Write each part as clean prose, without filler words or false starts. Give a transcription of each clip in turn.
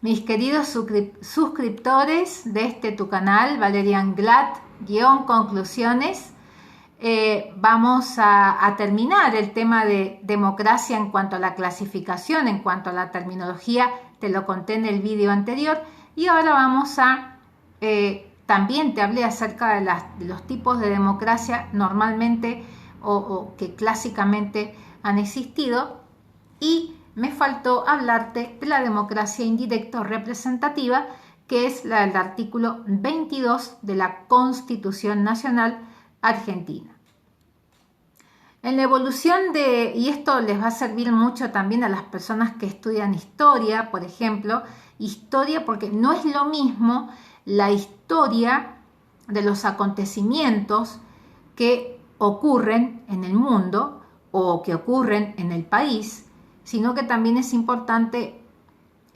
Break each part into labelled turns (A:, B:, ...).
A: Mis queridos suscriptores de tu canal, Valerian Glad-Conclusiones, vamos a terminar el tema de democracia en cuanto a la clasificación, en cuanto a la terminología, te lo conté en el vídeo anterior, y ahora vamos a, también te hablé acerca de los tipos de democracia normalmente o que clásicamente han existido, y me faltó hablarte de la democracia indirecta o representativa, que es la del artículo 22 de la Constitución Nacional Argentina. En la evolución y esto les va a servir mucho también a las personas que estudian historia, por ejemplo, historia, porque no es lo mismo la historia de los acontecimientos que ocurren en el mundo o que ocurren en el país, sino que también es importante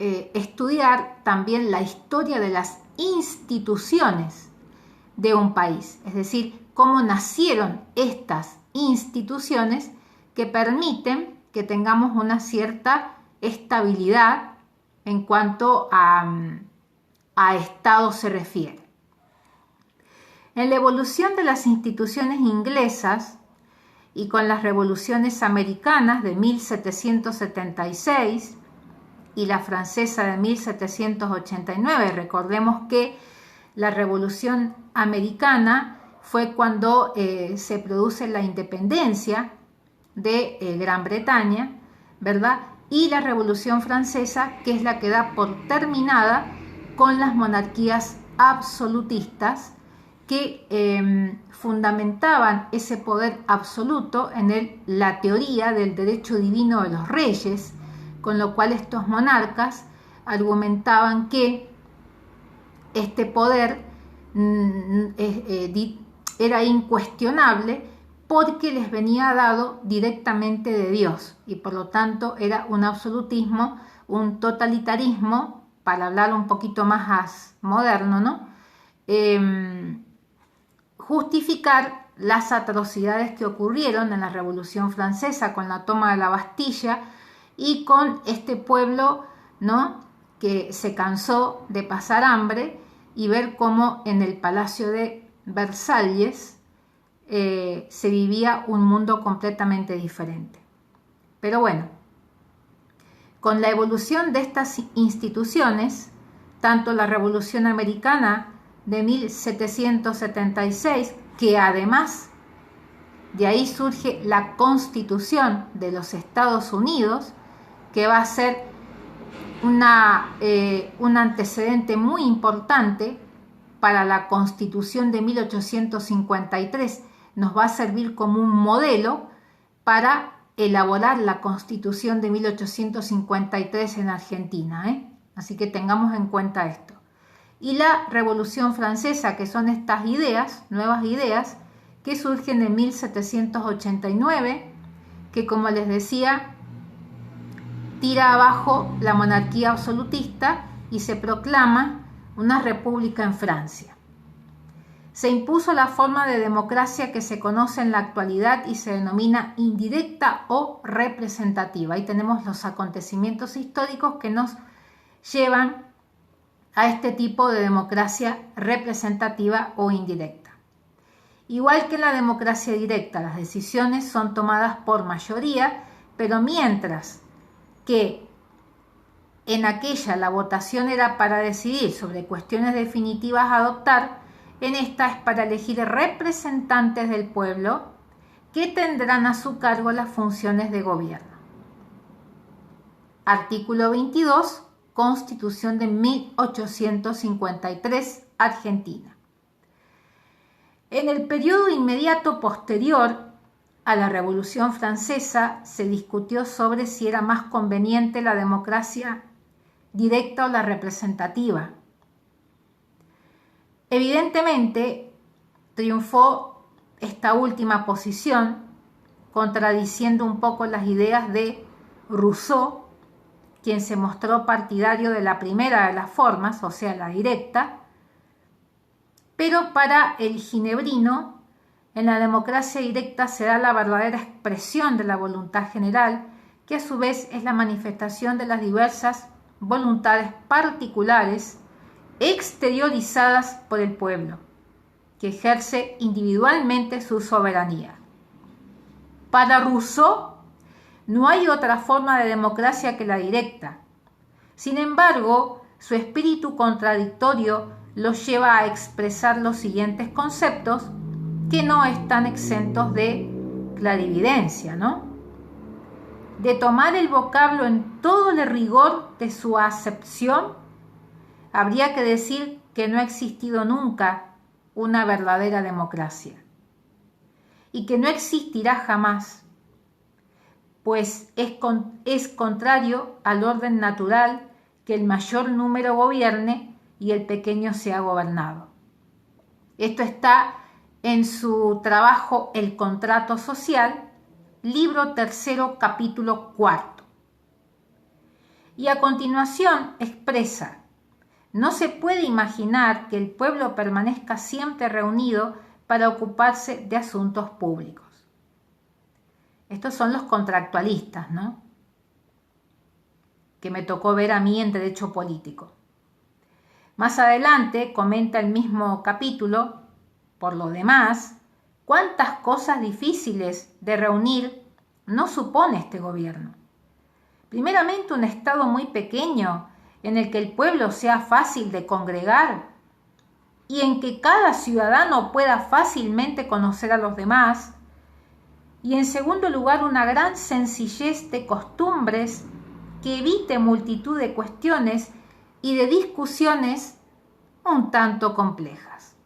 A: estudiar también la historia de las instituciones de un país, es decir, cómo nacieron estas instituciones que permiten que tengamos una cierta estabilidad en cuanto a Estado se refiere. En la evolución de las instituciones inglesas y con las revoluciones americanas de 1776 y la francesa de 1789. Recordemos que la revolución americana fue cuando se produce la independencia de Gran Bretaña, ¿verdad? Y la revolución francesa, que es la que da por terminada con las monarquías absolutistas, que fundamentaban ese poder absoluto en la teoría del derecho divino de los reyes, con lo cual estos monarcas argumentaban que este poder era incuestionable porque les venía dado directamente de Dios, y por lo tanto era un absolutismo, un totalitarismo, para hablar un poquito más moderno, ¿no? Justificar las atrocidades que ocurrieron en la Revolución Francesa con la toma de la Bastilla y con este pueblo, ¿no?, que se cansó de pasar hambre y ver cómo en el Palacio de Versalles se vivía un mundo completamente diferente. Pero bueno, con la evolución de estas instituciones, tanto la Revolución Americana de 1776, que además de ahí surge la Constitución de los Estados Unidos, que va a ser un antecedente muy importante para la Constitución de 1853. Nos va a servir como un modelo para elaborar la Constitución de 1853 en Argentina, Así que tengamos en cuenta esto. Y la Revolución Francesa, que son estas ideas, nuevas ideas, que surgen en 1789, que, como les decía, tira abajo la monarquía absolutista y se proclama una república en Francia. Se impuso la forma de democracia que se conoce en la actualidad y se denomina indirecta o representativa. Ahí tenemos los acontecimientos históricos que nos llevan a este tipo de democracia representativa o indirecta. Igual que en la democracia directa, las decisiones son tomadas por mayoría, pero mientras que en aquella la votación era para decidir sobre cuestiones definitivas a adoptar, en esta es para elegir representantes del pueblo que tendrán a su cargo las funciones de gobierno. Artículo 22, Constitución de 1853, Argentina. En el periodo inmediato posterior a la Revolución Francesa se discutió sobre si era más conveniente la democracia directa o la representativa. Evidentemente, triunfó esta última posición, contradiciendo un poco las ideas de Rousseau, quien se mostró partidario de la primera de las formas, o sea, la directa, pero para el ginebrino, en la democracia directa se da la verdadera expresión de la voluntad general, que a su vez es la manifestación de las diversas voluntades particulares exteriorizadas por el pueblo, que ejerce individualmente su soberanía. Para Rousseau, no hay otra forma de democracia que la directa. Sin embargo, su espíritu contradictorio los lleva a expresar los siguientes conceptos que no están exentos de clarividencia, ¿no? De tomar el vocablo en todo el rigor de su acepción, habría que decir que no ha existido nunca una verdadera democracia y que no existirá jamás, pues es contrario al orden natural que el mayor número gobierne y el pequeño sea gobernado. Esto está en su trabajo El contrato social, libro 3, capítulo 4. Y a continuación expresa: no se puede imaginar que el pueblo permanezca siempre reunido para ocuparse de asuntos públicos. Estos son los contractualistas, ¿no?, que me tocó ver a mí en Derecho Político. Más adelante comenta el mismo capítulo: por lo demás, cuántas cosas difíciles de reunir no supone este gobierno. Primeramente, un estado muy pequeño en el que el pueblo sea fácil de congregar y en que cada ciudadano pueda fácilmente conocer a los demás. Y en segundo lugar, una gran sencillez de costumbres que evite multitud de cuestiones y de discusiones un tanto complejas.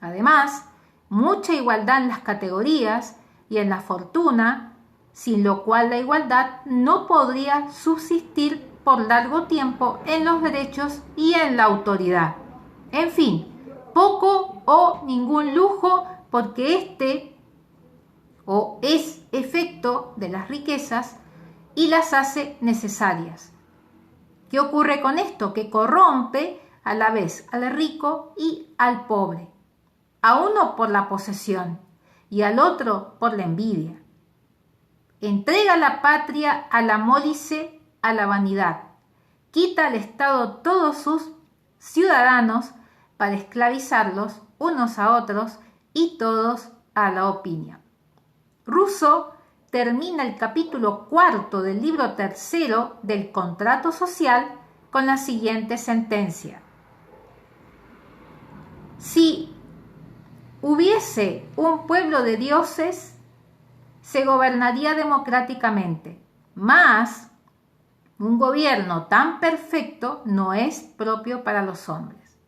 A: Además, mucha igualdad en las categorías y en la fortuna, sin lo cual la igualdad no podría subsistir por largo tiempo en los derechos y en la autoridad. En fin, poco o ningún lujo, porque este es efecto de las riquezas y las hace necesarias. ¿Qué ocurre con esto? Que corrompe a la vez al rico y al pobre, a uno por la posesión y al otro por la envidia. Entrega la patria a la molicie, a la vanidad. Quita al Estado todos sus ciudadanos para esclavizarlos unos a otros y todos a la opinión. Rousseau termina el capítulo 4 del libro 3 del Contrato Social con la siguiente sentencia: si hubiese un pueblo de dioses, se gobernaría democráticamente, mas un gobierno tan perfecto no es propio para los hombres.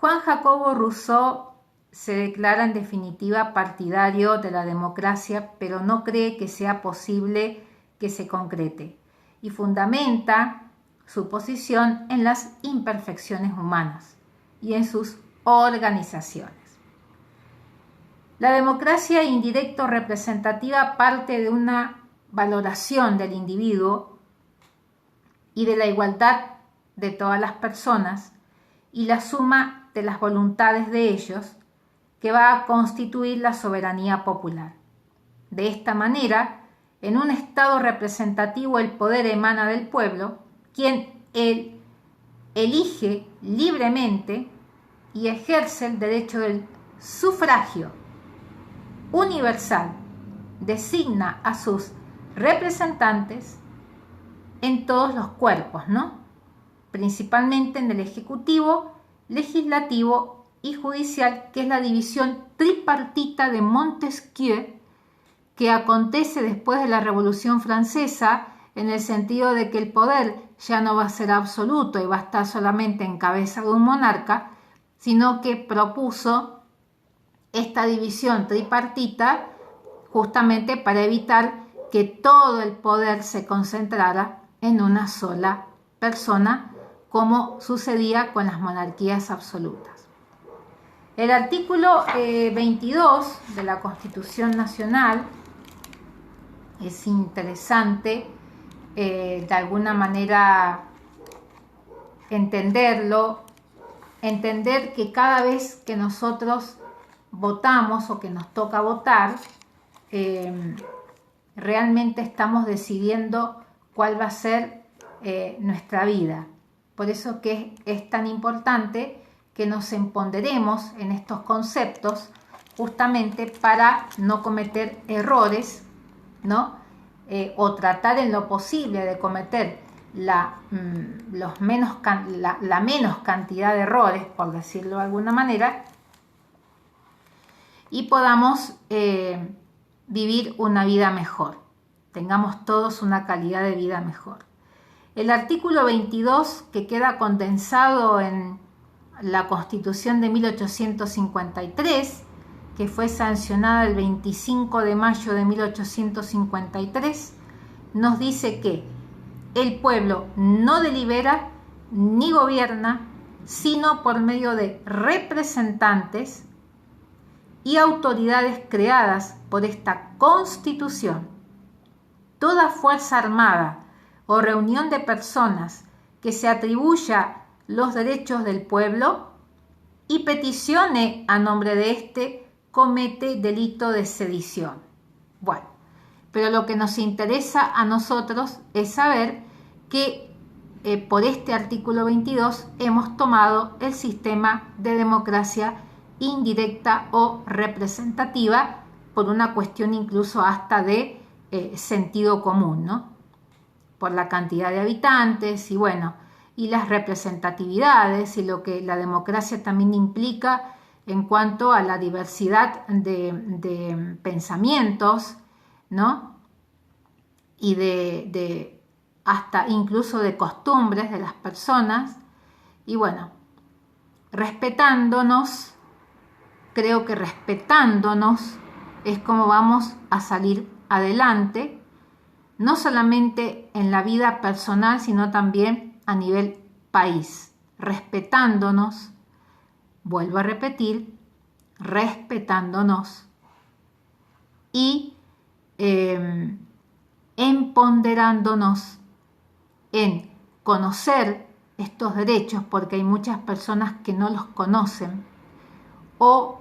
A: Juan Jacobo Rousseau se declara en definitiva partidario de la democracia, pero no cree que sea posible que se concrete, y fundamenta su posición en las imperfecciones humanas y en sus organizaciones. La democracia indirecto representativa parte de una valoración del individuo y de la igualdad de todas las personas y la suma de las voluntades de ellos, que va a constituir la soberanía popular. De esta manera, en un Estado representativo el poder emana del pueblo, quien él elige libremente y ejerce el derecho del sufragio universal, designa a sus representantes en todos los cuerpos, ¿no?, principalmente en el ejecutivo, legislativo y judicial, que es la división tripartita de Montesquieu, que acontece después de la Revolución Francesa, en el sentido de que el poder ya no va a ser absoluto y va a estar solamente en cabeza de un monarca, sino que propuso esta división tripartita justamente para evitar que todo el poder se concentrara en una sola persona, como sucedía con las monarquías absolutas. El artículo 22 de la Constitución Nacional es interesante de alguna manera entenderlo, entender que cada vez que nosotros votamos o que nos toca votar, realmente estamos decidiendo cuál va a ser nuestra vida. Por eso que es tan importante que nos empoderemos en estos conceptos, justamente para no cometer errores, ¿no? O tratar en lo posible de cometer la menos cantidad de errores, por decirlo de alguna manera, y podamos vivir una vida mejor, tengamos todos una calidad de vida mejor. El artículo 22, que queda condensado en la Constitución de 1853, que fue sancionada el 25 de mayo de 1853, nos dice que el pueblo no delibera ni gobierna, sino por medio de representantes y autoridades creadas por esta Constitución. Toda fuerza armada o reunión de personas que se atribuya los derechos del pueblo y peticione a nombre de éste comete delito de sedición. Bueno, pero lo que nos interesa a nosotros es saber que por este artículo 22 hemos tomado el sistema de democracia indirecta o representativa por una cuestión incluso hasta de sentido común, ¿no? Por la cantidad de habitantes y bueno, y las representatividades y lo que la democracia también implica en cuanto a la diversidad de pensamientos, ¿no? Y de hasta incluso de costumbres de las personas. Y bueno, respetándonos, creo que respetándonos es como vamos a salir adelante, no solamente en la vida personal, sino también a nivel país. Respetándonos, vuelvo a repetir, respetándonos y empoderándonos en conocer estos derechos, porque hay muchas personas que no los conocen o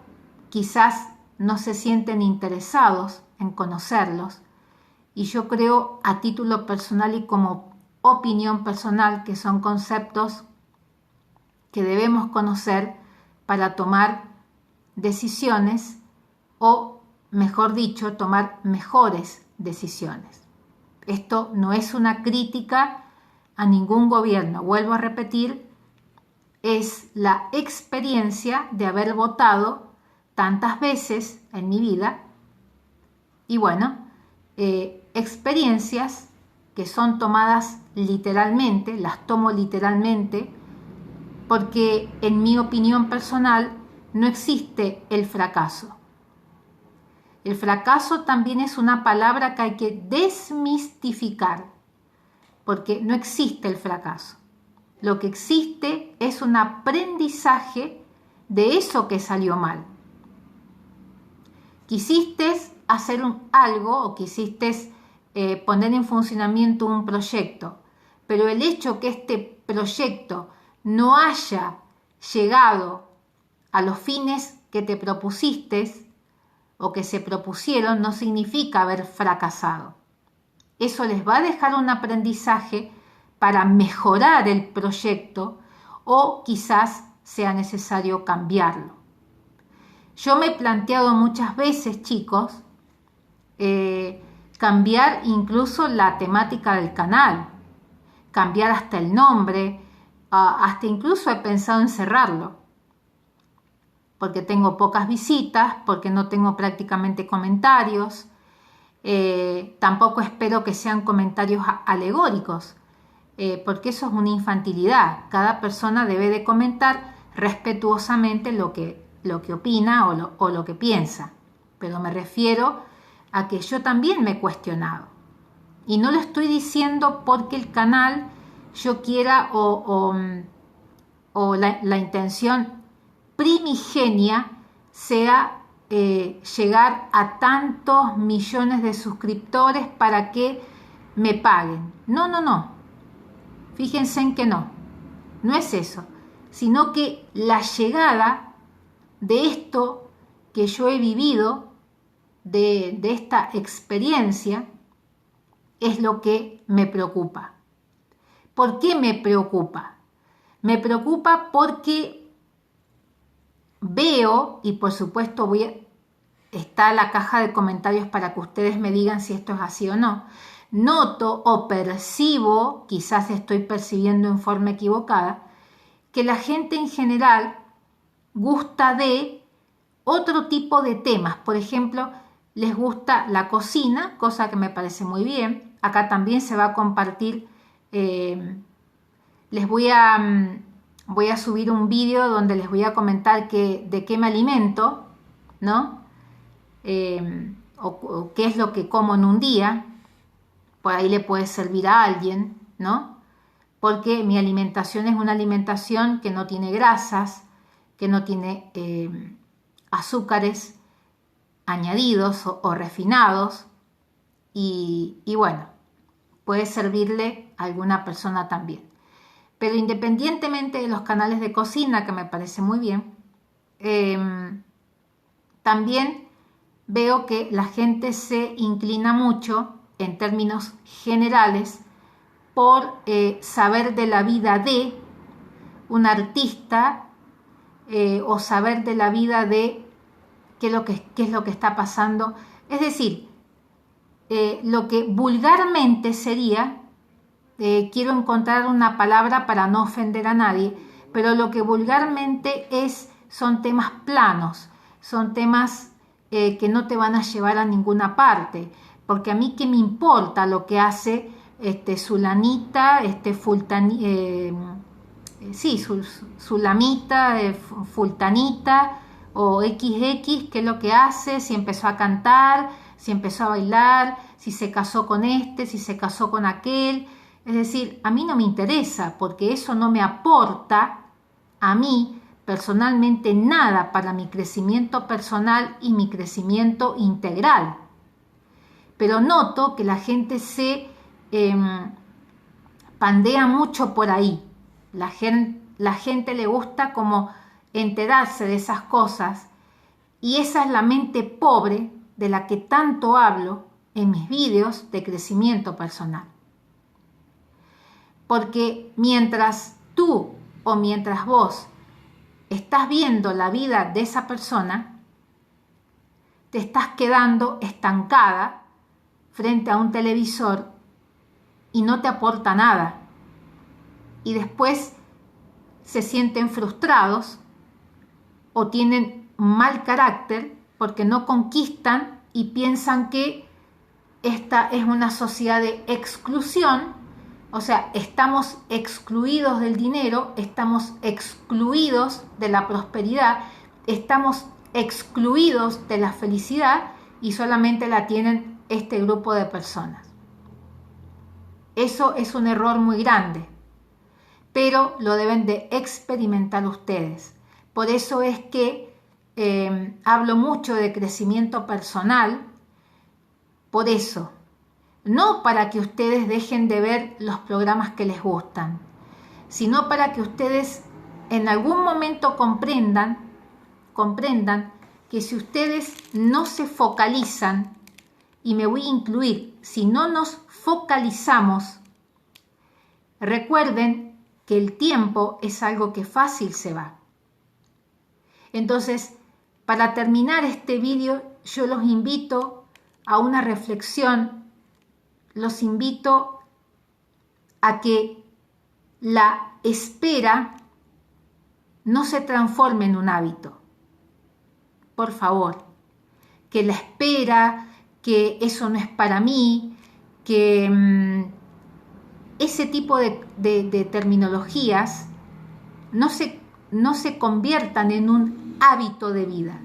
A: quizás no se sienten interesados en conocerlos. Y yo creo, a título personal y como opinión personal, que son conceptos que debemos conocer para tomar decisiones o, mejor dicho, tomar mejores decisiones. Esto no es una crítica a ningún gobierno, vuelvo a repetir, es la experiencia de haber votado tantas veces en mi vida y bueno, experiencias que son tomadas literalmente, las tomo literalmente, porque en mi opinión personal no existe el fracaso. El fracaso también es una palabra que hay que desmistificar, porque no existe el fracaso. Lo que existe es un aprendizaje de eso que salió mal. Quisiste hacer algo o quisiste poner en funcionamiento un proyecto, pero el hecho que este proyecto no haya llegado a los fines que te propusiste o que se propusieron no significa haber fracasado. Eso les va a dejar un aprendizaje para mejorar el proyecto o quizás sea necesario cambiarlo. Yo me he planteado muchas veces, chicos, cambiar incluso la temática del canal, cambiar hasta el nombre, hasta incluso he pensado en cerrarlo, porque tengo pocas visitas, porque no tengo prácticamente comentarios, tampoco espero que sean comentarios alegóricos, porque eso es una infantilidad. Cada persona debe de comentar respetuosamente lo que opina o lo que piensa, pero me refiero a que yo también me he cuestionado y no lo estoy diciendo porque el canal yo quiera o la intención primigenia sea llegar a tantos millones de suscriptores para que me paguen. No. Fíjense en que no es eso, sino que la llegada de esto que yo he vivido, de esta experiencia, es lo que me preocupa. ¿Por qué me preocupa? Me preocupa porque veo, y por supuesto está la caja de comentarios para que ustedes me digan si esto es así o no. Noto o percibo, quizás estoy percibiendo en forma equivocada, que la gente en general gusta de otro tipo de temas. Por ejemplo, les gusta la cocina, cosa que me parece muy bien. Acá también se va a compartir, les voy a subir un vídeo donde les voy a comentar de qué me alimento, ¿no? O qué es lo que como en un día. Por ahí le puede servir a alguien, ¿no? Porque mi alimentación es una alimentación que no tiene grasas, que no tiene azúcares añadidos o refinados, y bueno, puede servirle a alguna persona también. Pero independientemente de los canales de cocina, que me parece muy bien, también veo que la gente se inclina mucho, en términos generales, por saber de la vida de un artista, o saber de la vida de qué es lo que está pasando. Es decir, lo que vulgarmente sería, quiero encontrar una palabra para no ofender a nadie, pero lo que vulgarmente son temas planos, son temas que no te van a llevar a ninguna parte, porque a mí qué me importa lo que hace sulanita, sulamita, fultanita o XX, qué es lo que hace, si empezó a cantar, si empezó a bailar, si se casó con si se casó con aquel. Es decir, a mí no me interesa, porque eso no me aporta a mí personalmente nada para mi crecimiento personal y mi crecimiento integral. Pero noto que la gente se pandea mucho por ahí. La gente le gusta como enterarse de esas cosas, y esa es la mente pobre de la que tanto hablo en mis vídeos de crecimiento personal. Porque mientras tú o mientras vos estás viendo la vida de esa persona, te estás quedando estancada frente a un televisor y no te aporta nada. Y después se sienten frustrados o tienen mal carácter porque no conquistan y piensan que esta es una sociedad de exclusión. O sea, estamos excluidos del dinero, estamos excluidos de la prosperidad, estamos excluidos de la felicidad, y solamente la tienen este grupo de personas. Eso es un error muy grande, pero lo deben de experimentar ustedes. Por eso es que hablo mucho de crecimiento personal, por eso. No para que ustedes dejen de ver los programas que les gustan, sino para que ustedes en algún momento comprendan que si ustedes no se focalizan, y me voy a incluir, si no nos focalizamos, recuerden que el tiempo es algo que fácil se va. Entonces, para terminar este vídeo, yo los invito a una reflexión. Los invito a que la espera no se transforme en un hábito. Por favor, que la espera, que eso no es para mí, que ese tipo de terminologías no se conviertan en un hábito de vida.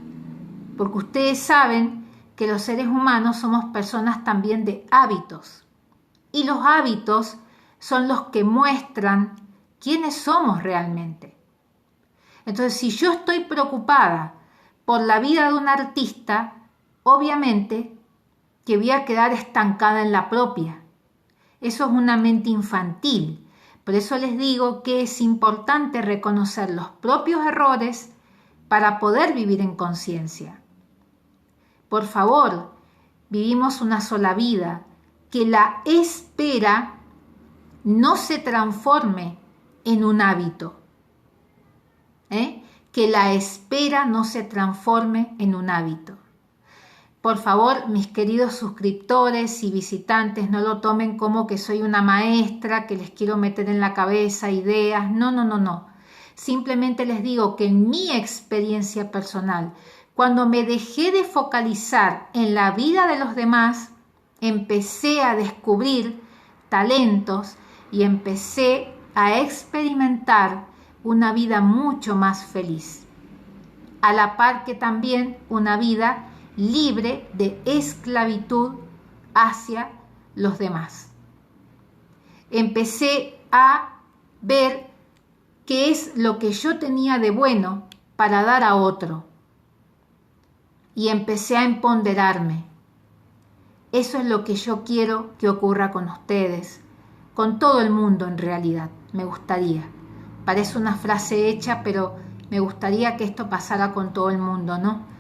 A: Porque ustedes saben que los seres humanos somos personas también de hábitos. Y los hábitos son los que muestran quiénes somos realmente. Entonces, si yo estoy preocupada por la vida de un artista, obviamente que voy a quedar estancada en la propia. Eso es una mente infantil. Por eso les digo que es importante reconocer los propios errores para poder vivir en conciencia. Por favor, vivimos una sola vida. Que la espera no se transforme en un hábito. Que la espera no se transforme en un hábito. Por favor, mis queridos suscriptores y visitantes, no lo tomen como que soy una maestra, que les quiero meter en la cabeza ideas. No, no, no, no. Simplemente les digo que en mi experiencia personal, cuando me dejé de focalizar en la vida de los demás, empecé a descubrir talentos y empecé a experimentar una vida mucho más feliz. A la par que también una vida libre de esclavitud hacia los demás. Empecé a ver qué es lo que yo tenía de bueno para dar a otro. Y empecé a empoderarme. Eso es lo que yo quiero que ocurra con ustedes, con todo el mundo en realidad, me gustaría. Parece una frase hecha, pero me gustaría que esto pasara con todo el mundo, ¿no?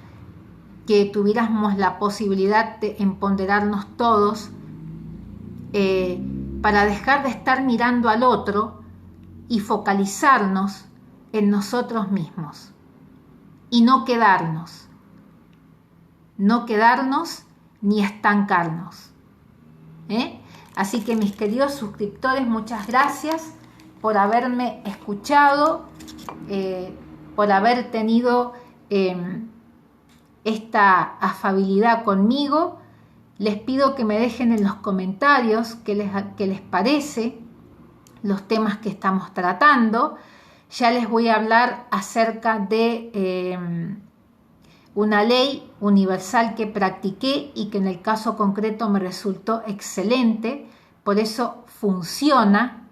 A: Que tuviéramos la posibilidad de empoderarnos todos para dejar de estar mirando al otro y focalizarnos en nosotros mismos y no quedarnos ni estancarnos. Así que mis queridos suscriptores, muchas gracias por haberme escuchado, por haber tenido esta afabilidad conmigo. Les pido que me dejen en los comentarios qué les parece los temas que estamos tratando. Ya les voy a hablar acerca de una ley universal que practiqué y que en el caso concreto me resultó excelente. Por eso funciona,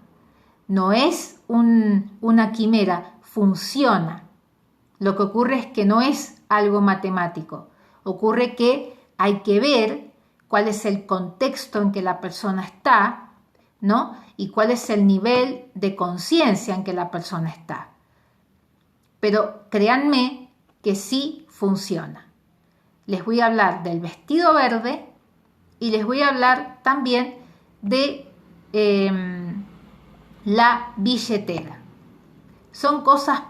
A: no es una quimera, funciona. Lo que ocurre es que no es algo matemático. Ocurre que hay que ver cuál es el contexto en que la persona está, ¿no? Y cuál es el nivel de conciencia en que la persona está. Pero créanme que sí funciona. Les voy a hablar del vestido verde y les voy a hablar también de la billetera. Son cosas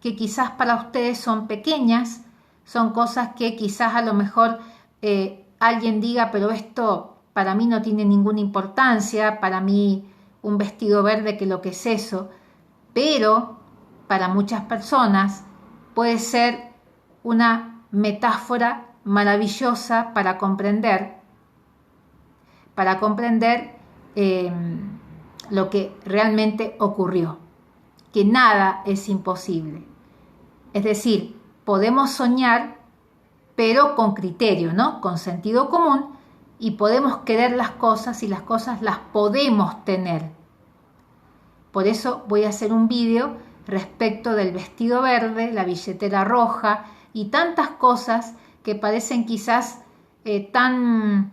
A: que quizás para ustedes son pequeñas, son cosas que quizás a lo mejor alguien diga, pero esto para mí no tiene ninguna importancia, para mí un vestido verde, que lo que es eso, pero para muchas personas puede ser una metáfora maravillosa para comprender lo que realmente ocurrió, que nada es imposible. Es decir, podemos soñar, pero con criterio, ¿no? Con sentido común, y podemos querer las cosas y las cosas las podemos tener. Por eso voy a hacer un vídeo respecto del vestido verde, la billetera roja y tantas cosas que parecen quizás tan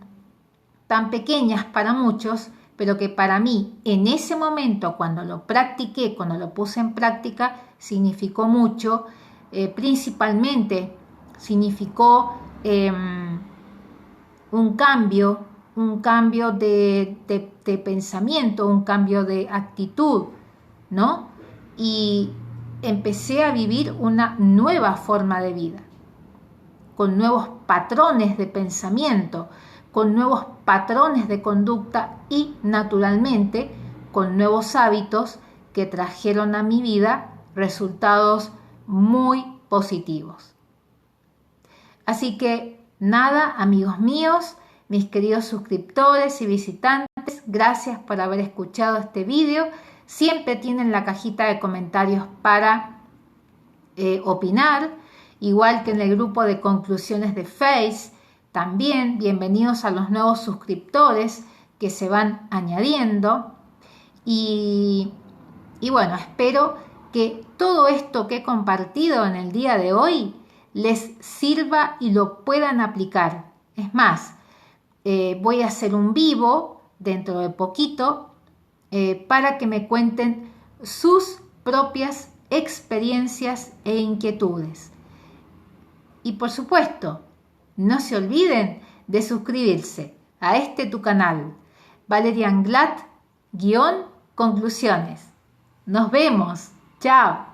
A: pequeñas para muchos, pero que para mí en ese momento, cuando lo practiqué, cuando lo puse en práctica, significó mucho. Principalmente significó un cambio de pensamiento, un cambio de actitud, ¿no? Y empecé a vivir una nueva forma de vida, con nuevos patrones de pensamiento, con nuevos patrones de conducta y, naturalmente, con nuevos hábitos que trajeron a mi vida resultados muy positivos. Así que nada, amigos míos, mis queridos suscriptores y visitantes, gracias por haber escuchado este vídeo. Siempre tienen la cajita de comentarios para opinar, igual que en el grupo de conclusiones de Face. También bienvenidos a los nuevos suscriptores que se van añadiendo. Y bueno, espero que todo esto que he compartido en el día de hoy les sirva y lo puedan aplicar. Es más, voy a hacer un vivo dentro de poquito para que me cuenten sus propias experiencias e inquietudes. Y por supuesto, no se olviden de suscribirse a tu canal, Valerian Glad conclusiones. Nos vemos. Chao.